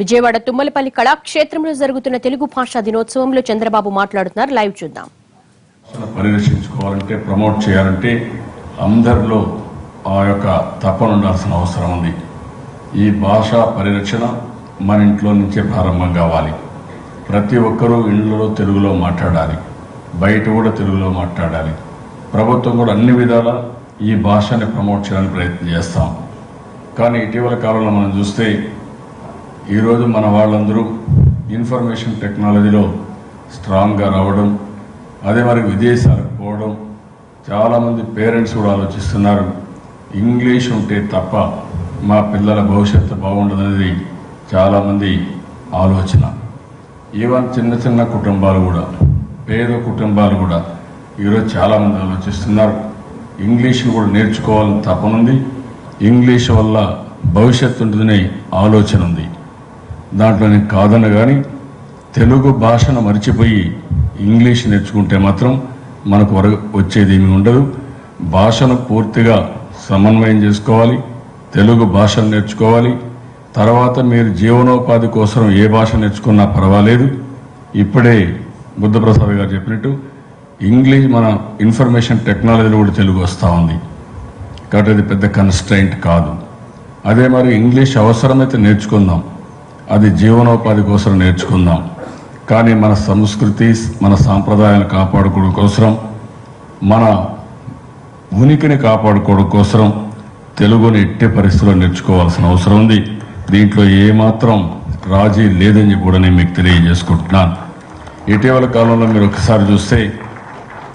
విజయవాడ తుమ్మలపల్లి కళాక్షేత్రంలో జరుగుతున్న తెలుగు భాషా దినోత్సవంలో చంద్రబాబు మాట్లాడుతున్నారు. లైవ్ చూద్దాం. పరిరక్షించుకోవాలంటే ప్రమోట్ చేయాలంటే అందరిలో ఆ యొక్క తపన ఉండాల్సిన అవసరం ఉంది. ఈ భాషా పరిరక్షణ మన ఇంట్లో నుంచే ప్రారంభం కావాలి. ప్రతి ఒక్కరూ ఇళ్లలో తెలుగులో మాట్లాడాలి, బయట కూడా తెలుగులో మాట్లాడాలి. ప్రభుత్వం కూడా అన్ని విధాలా ఈ భాషని ప్రమోట్ చేయడానికి ప్రయత్నం చేస్తాం. కానీ ఇటీవల కాలంలో మనం చూస్తే ఈరోజు మన వాళ్ళందరూ ఇన్ఫర్మేషన్ టెక్నాలజీలో స్ట్రాంగ్గా రావడం, అదే మరి విదేశాలకు పోవడం, చాలామంది పేరెంట్స్ కూడా ఆలోచిస్తున్నారు ఇంగ్లీష్ ఉంటే తప్ప మా పిల్లల భవిష్యత్తు బాగుండదనేది చాలామంది ఆలోచన. ఈవెన్ చిన్న చిన్న కుటుంబాలు కూడా, పేద కుటుంబాలు కూడా ఈరోజు చాలామంది ఆలోచిస్తున్నారు ఇంగ్లీష్ కూడా నేర్చుకోవాలని తపనుంది, ఇంగ్లీష్ వల్ల భవిష్యత్తు ఉంటుందనే ఆలోచన ఉంది. దాంట్లో నేను కాదన్న కానీ తెలుగు భాషను మర్చిపోయి ఇంగ్లీష్ నేర్చుకుంటే మాత్రం మనకు వచ్చేది ఏమీ ఉండదు. భాషను పూర్తిగా సమన్వయం చేసుకోవాలి, తెలుగు భాషను నేర్చుకోవాలి. తర్వాత మీరు జీవనోపాధి కోసం ఏ భాష నేర్చుకున్నా పర్వాలేదు. ఇప్పుడే బుద్ధప్రసాద్ గారు చెప్పినట్టు ఇంగ్లీష్ మన ఇన్ఫర్మేషన్ టెక్నాలజీలో కూడా తెలుగు వస్తూ ఉంది కాబట్టి అది పెద్ద కన్స్ట్రైంట్ కాదు. అదే మరి ఇంగ్లీష్ అవసరమైతే నేర్చుకుందాం, అది జీవనోపాధి కోసం నేర్చుకుందాం. కానీ మన సంస్కృతి, మన సాంప్రదాయాలను కాపాడుకోవడం కోసం, మన ఉనికిని కాపాడుకోవడం కోసం తెలుగుని ఎట్టి పరిస్థితుల్లో నేర్చుకోవాల్సిన అవసరం ఉంది. దీంట్లో ఏమాత్రం రాజీ లేదని చెప్పి కూడా నేను మీకు తెలియజేసుకుంటున్నాను. ఇటీవల కాలంలో మీరు ఒకసారి చూస్తే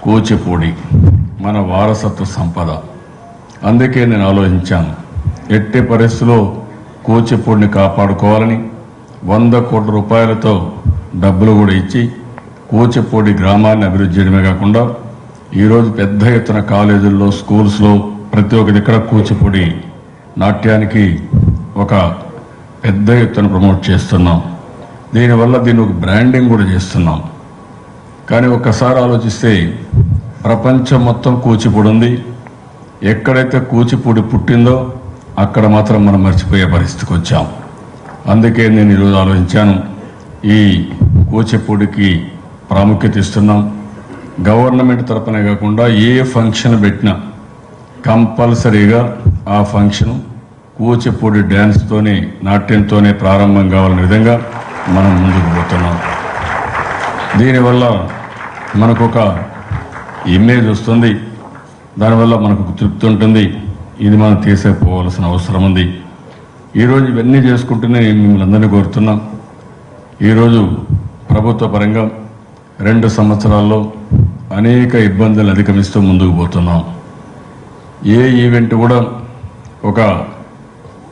కూచిపూడి మన వారసత్వ సంపద. అందుకే నేను ఆలోచించాను ఎట్టి పరిస్థితుల్లో కూచిపూడిని కాపాడుకోవాలని 100 కోట్ల రూపాయలతో డబ్బులు కూడా ఇచ్చి కూచిపూడి గ్రామాన్ని అభివృద్ధి చేయడమే కాకుండా ఈరోజు పెద్ద ఎత్తున కాలేజీల్లో, స్కూల్స్లో ప్రతి ఒక్క దగ్గర కూచిపూడి నాట్యానికి ఒక పెద్ద ఎత్తున ప్రమోట్ చేస్తున్నాం. దీనివల్ల దీన్ని ఒక బ్రాండింగ్ కూడా చేస్తున్నాం. కానీ ఒక్కసారి ఆలోచిస్తే ప్రపంచం మొత్తం కూచిపూడి ఉంది. ఎక్కడైతే కూచిపూడి పుట్టిందో అక్కడ మాత్రం మనం మర్చిపోయే పరిస్థితికి వచ్చాం. అందుకే నేను ఈరోజు ఆలోచించాను ఈ కూచిపూడికి ప్రాముఖ్యత ఇస్తున్నాం. గవర్నమెంట్ తరపునే కాకుండా ఏ ఫంక్షన్ పెట్టినా కంపల్సరీగా ఆ ఫంక్షన్ కూచిపూడి డ్యాన్స్తోనే, నాట్యంతోనే ప్రారంభం కావాలనే విధంగా మనం ముందుకు పోతున్నాం. దీనివల్ల మనకు ఒక ఇమేజ్ వస్తుంది, దానివల్ల మనకు తృప్తి ఉంటుంది. ఇది మనం తీసుకుపోవాల్సిన అవసరం ఉంది. ఈరోజు ఇవన్నీ చేసుకుంటూనే మిమ్మల్ని అందరినీ కోరుతున్నాం. ఈరోజు ప్రభుత్వ పరంగా 2 సంవత్సరాల్లో అనేక ఇబ్బందులు అధిగమిస్తూ ముందుకు పోతున్నాం. ఏ ఈవెంట్ కూడా ఒక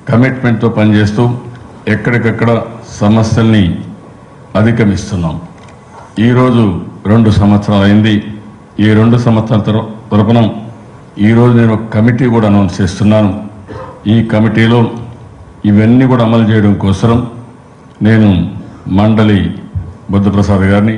కమిట్మెంట్తో పనిచేస్తూ ఎక్కడికక్కడ సమస్యల్ని అధిగమిస్తున్నాం. ఈరోజు 2 సంవత్సరాలు అయింది. ఈ 2 సంవత్సరాల తరపున ఈరోజు నేను ఒక కమిటీ కూడా అనౌన్స్ చేస్తున్నాను. ఈ కమిటీలో ఇవన్నీ కూడా అమలు చేయడం కోసం నేను మండలి బుద్ధప్రసాద్ గారిని